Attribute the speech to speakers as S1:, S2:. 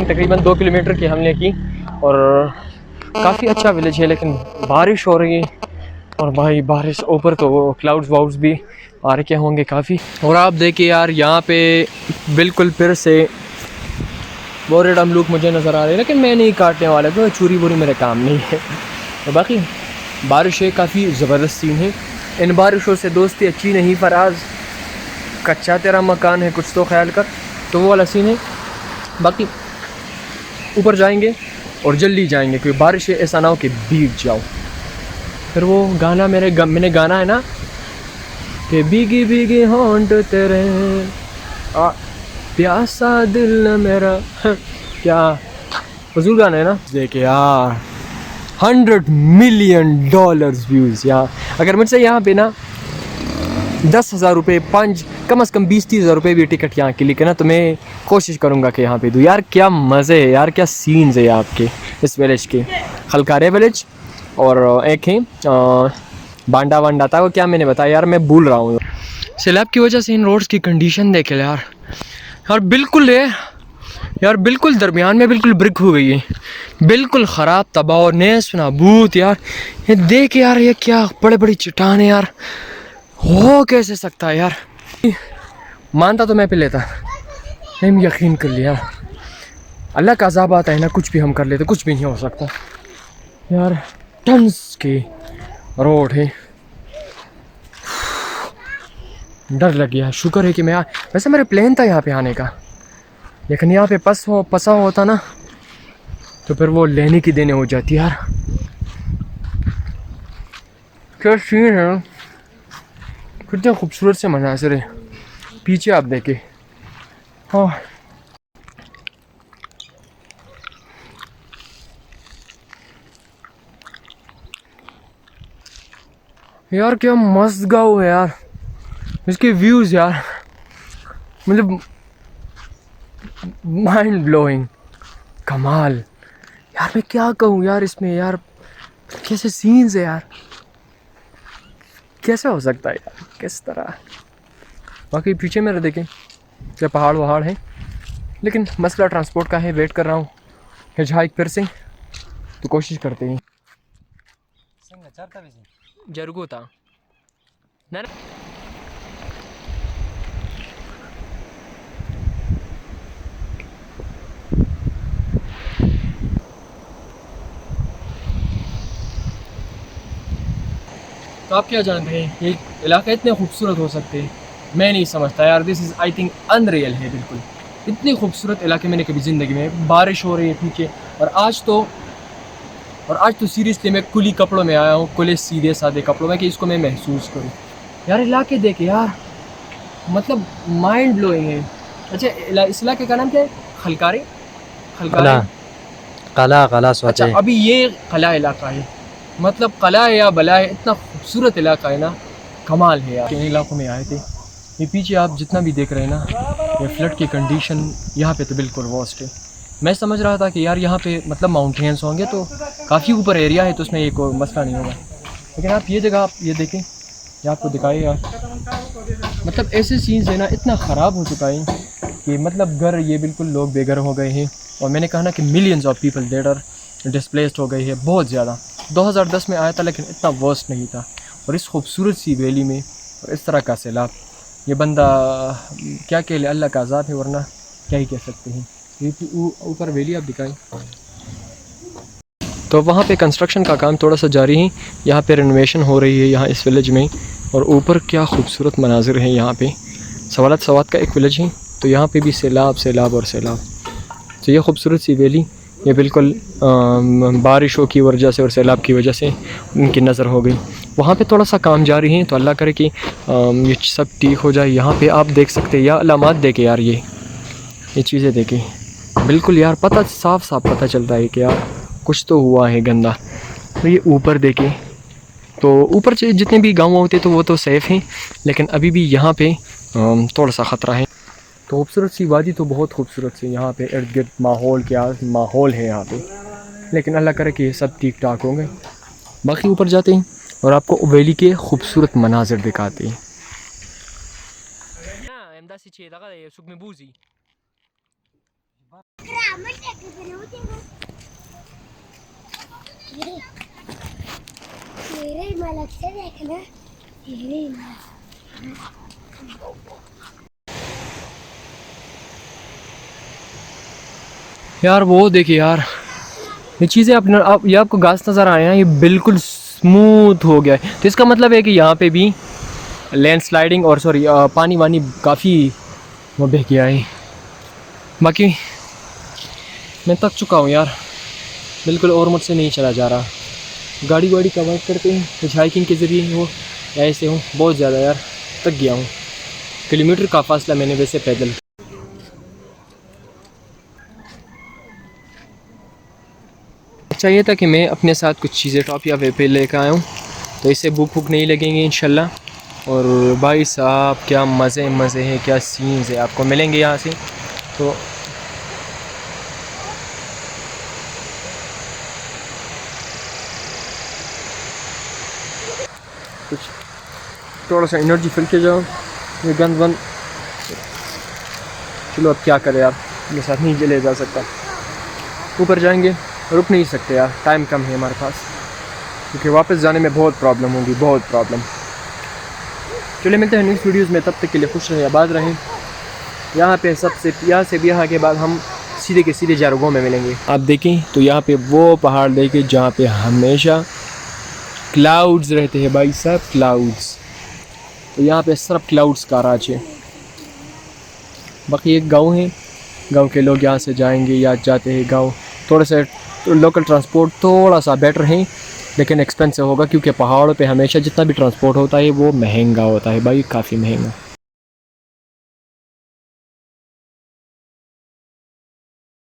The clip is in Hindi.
S1: तकरीबन 2 किलोमीटर की हमने की और काफ़ी अच्छा विलेज है, लेकिन बारिश हो रही है और भाई बारिश ऊपर तो वो क्लाउड्स वाउड्स भी आ रखे होंगे काफ़ी। और आप देखिए यार यहाँ पे बिल्कुल फिर से बोरे डमलूक मुझे नज़र आ रहे हैं, लेकिन मैं नहीं काटने वाला क्योंकि चूरी वूरी मेरा काम नहीं है। तो बाकी बारिशें काफ़ी ज़बरदस्त सीन है। इन बारिशों से दोस्ती अच्छी नहीं फराज, कच्चा तेरा मकान है कुछ तो ख्याल कर, तो वो वाला सीन है। बाकी ऊपर जाएंगे और जल्दी जाएंगे क्योंकि बारिश ऐसा ना हो कि भीग जाओ। फिर वो गाना मैंने गाना है ना कि भीगी भीगी होंठ तेरे प्यासा दिल मेरा, क्या फजूल गाना है ना। देखिए यार 100 मिलियन डॉलर्स व्यूज़ यार। अगर मुझसे यहाँ पे ना 10,000 रुपये कम से कम 20-30 हज़ार रुपये भी टिकट यहाँ के लिए ना, तो मैं कोशिश करूँगा कि यहाँ पे दूँ यार। क्या मज़े है यार, क्या सीन्स है आपके इस विलेज के, खलकारे विलेज। और एक है बांडा वांडा था वो, क्या मैंने बताया यार, मैं भूल रहा हूँ। सैलाब की वजह से इन रोड्स की कंडीशन देखे यार, यार बिल्कुल है यार, बिल्कुल दरमियान में बिल्कुल ब्रिक हो गई है, बिल्कुल ख़राब तबाह और नेस नाबूद यार। ये देख यार, ये क्या बड़े बड़ी चट्टान है यार, हो कैसे सकता है यार। मानता तो मैं पे लेता, नहीं यकीन कर लिया, अल्लाह का अज़ाब आता है ना, कुछ भी हम कर लेते, कुछ भी नहीं हो सकता यार। टन्स के रोड है, डर लग गया। शुक्र है कि मैं वैसे मेरा प्लान था यहाँ पे आने का, लेकिन यहाँ पे पसा होता ना तो फिर वो लेने की देने हो जाती यार। क्या सीन है, कितने खूबसूरत से मनाज़िर है पीछे आप देखें। हाँ यार, क्या मस्त गाँव है यार, इसके व्यूज़ यार मतलब माइंड ब्लोइंग, कमाल यार। मैं क्या कहूँ यार इसमें यार, कैसे सीन्स है यार, कैसे हो सकता है यार, किस तरह। बाकी पीछे मेरे देखें क्या पहाड़ वहाड़ हैं, लेकिन मसला ट्रांसपोर्ट का है। वेट कर रहा हूँ हिचहाइक फिर से, तो कोशिश करते हैं। जरगो था ना। तो आप क्या जानते हैं ये इलाका इतने खूबसूरत हो सकते हैं, मैं नहीं समझता यार। This is I think unreal है बिल्कुल। इतनी खूबसूरत इलाके मैंने कभी ज़िंदगी में, बारिश हो रही है पीछे, और आज तो सीरियसली मैं कुली कपड़ों में आया हूँ, खुले सीधे सादे कपड़ों में, कि इसको मैं महसूस करूँ यार। इलाके देखे यार, मतलब माइंड ब्लोइंग है। अच्छा इस इलाके का नाम क्या है? खलकारे खलकारे
S2: कला कला
S1: अच्छा,
S2: सोचे।
S1: अभी ये कला इलाका है, मतलब कला है या बला है, इतना खूबसूरत इलाका है ना, कमाल है यार। इन इलाकों में आए थे, ये पीछे आप जितना भी देख रहे हैं ना, ये फ्लड की कंडीशन यहाँ पे तो बिल्कुल वर्स्ट है। मैं समझ रहा था कि यार यहाँ पे मतलब माउंटेन्स होंगे तो काफ़ी ऊपर एरिया है तो उसमें ये कोई मसला नहीं होगा, लेकिन आप ये जगह आप ये देखें, ये आपको दिखाए यार, मतलब ऐसे सीन्स है ना, इतना ख़राब हो चुका है कि मतलब घर ये बिल्कुल लोग बेघर हो गए हैं। और मैंने कहा ना कि millions of people there are displaced हो गई है, बहुत ज़्यादा। 2010 में आया था लेकिन इतना वर्स्ट नहीं था। और इस खूबसूरत सी वैली में और इस तरह का सैलाब, ये बंदा क्या कह ले, अल्लाह का अज़ाब है, वरना क्या ही कह सकते हैं। ये ऊपर वैली आप दिखाएं, तो वहाँ पे कंस्ट्रक्शन का काम थोड़ा सा जारी है, यहाँ पे रेनोवेशन हो रही है यहाँ इस विलेज में। और ऊपर क्या खूबसूरत मनाजिर हैं यहाँ पे, सवात का एक विलेज है, तो यहाँ पे भी सैलाब सैलाब और सैलाब। तो ये खूबसूरत सी वैली ये बिल्कुल बारिशों की वजह से और सैलाब की वजह से उनकी नज़र हो गई। वहाँ पे थोड़ा सा काम जारी है, तो अल्लाह करे कि ये सब ठीक हो जाए। यहाँ पे आप देख सकते हैं, या अलामात देखें यार, ये चीज़ें देखें, बिल्कुल यार पता साफ साफ पता चलता है कि यार कुछ तो हुआ है गंदा। तो ये ऊपर देखें, तो ऊपर से जितने भी गाँव होते तो वो तो सेफ़ हैं, लेकिन अभी भी यहाँ पे थोड़ा सा ख़तरा है। तो खूबसूरत सी वादी तो बहुत खूबसूरत सी यहाँ पे इर्द गिर्द माहौल है यहाँ पे, लेकिन अल्लाह करे कि सब ठीक ठाक होंगे। बाकी ऊपर जाते हैं और आपको वैली के खूबसूरत मनाजिर दिखाते हैं। यार वो देखिए यार, ये चीज़ें अपने आप, ये आपको घास नज़र आए हैं, ये बिल्कुल स्मूथ हो गया है। तो इसका मतलब है कि यहाँ पे भी लैंडस्लाइडिंग और सॉरी पानी वानी काफ़ी वो बह गया है। बाकी मैं थक चुका हूँ यार बिल्कुल, और मुझसे नहीं चला जा रहा। गाड़ी वाड़ी का वर्क करते हैं हिच हाइकिंग के ज़रिए हो या ऐसे हूँ, बहुत ज़्यादा यार थक गया हूँ। किलोमीटर का फासला मैंने वैसे पैदल। चाहिए था कि मैं अपने साथ कुछ चीज़ें टॉप या वे पे लेकर आया हूँ, तो इससे भूख भूख नहीं लगेंगे इंशाल्लाह। और भाई साहब क्या मज़े मज़े हैं, क्या सीन्स है आपको मिलेंगे यहाँ से। तो कुछ थोड़ा सा एनर्जी फिल के जाओ, ये गंद वंद चलो अब क्या करें यार, मेरे साथ नहीं चले जा सकता। ऊपर जाएंगे, रुक नहीं सकते यार, टाइम कम है हमारे पास, क्योंकि वापस जाने में बहुत प्रॉब्लम होगी, बहुत प्रॉब्लम। चलिए मिलते हैं नेक्स्ट वीडियोज़ में, तब तक के लिए खुश रहें, आबाद रहें। यहाँ पे सबसे यहाँ से भी यहाँ के बाद हम सीधे के सीधे जारगो में मिलेंगे। आप देखें तो यहाँ पे वो पहाड़ देखें जहाँ पे हमेशा क्लाउड्स रहते हैं भाई साहब, क्लाउड्स। तो यहाँ पे सिर्फ क्लाउड्स का राज है। बाकी एक गांव है, गांव के लोग यहाँ से जाएंगे या जाते हैं गांव। थोड़ा सा लोकल ट्रांसपोर्ट थोड़ा सा बेटर है, लेकिन एक्सपेंसिव होगा, क्योंकि पहाड़ों पे हमेशा जितना भी ट्रांसपोर्ट होता है वो महंगा होता है भाई, काफ़ी महंगा।